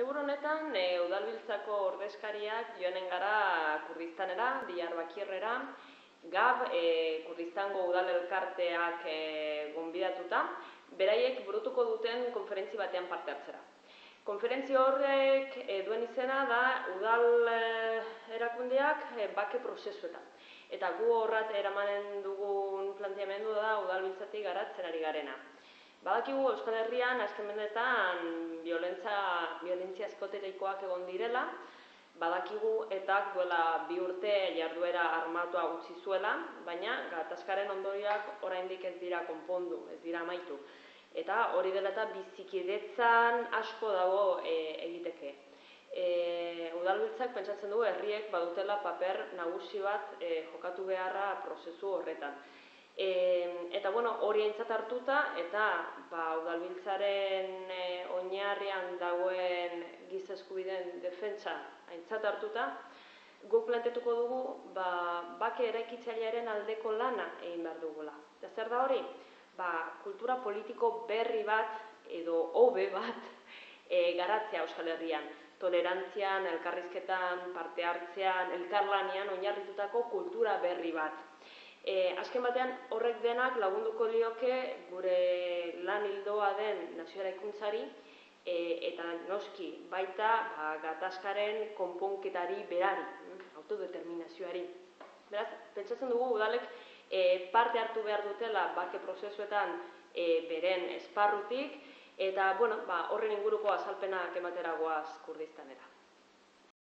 Asteburu honetan Udalbiltzako ordezkariak joanen gara Kurdistanera, Diyarbakirrera, GAB, Kurdistango Udal Elkarteak gonbidatuta, beraiek burutuko duten konferentzi batean parte hartzera. Konferentzia horrek duen izena da Udal erakundeak bake prozesuetan. Eta gu horrat eramanen dugun planteamendu da Udalbiltzatik garatzen ari garena. Badakigu Euskal Herrian azken mendeetan violentzia eskoterikoak egon direla, badakigu etak duela 2 urte jarduera armatua utzi zuela, baina gatazkaren ondorioak oraindik ez dira konpondu, ez dira amaitu. Eta hori dela eta bizikidetzan asko dago egiteke. Udalbiltzak pentsatzen du herriek badutela paper nagusi bat jokatu beharra prozesu horretan. Eta hori aintzat hartuta eta Udalbiltzaren oinarrian dagoen giza eskubideen defentsa aintzat hartuta, guk planteatuko dugu bake eraikitzailearen aldeko lana egin behar dugula. Eta zer da hori? Kultura politiko berri bat edo hobe bat garatzea Euskal Herrian. Tolerantzian, elkarrizketan, parte hartzean, elkarlanean oinarritutako kultura berri bat. Azken batean horrek denak lagunduko lioke gure lan ildoa den nazio eraikuntzari eta noski baita gatazkaren konponketari berari, autodeterminazioari. Beraz, pentsatzen dugu udalek parte hartu behar dutela bake prozesuetan beren esparrutik eta horren inguruko azalpenak ematera goaz Kurdistanera.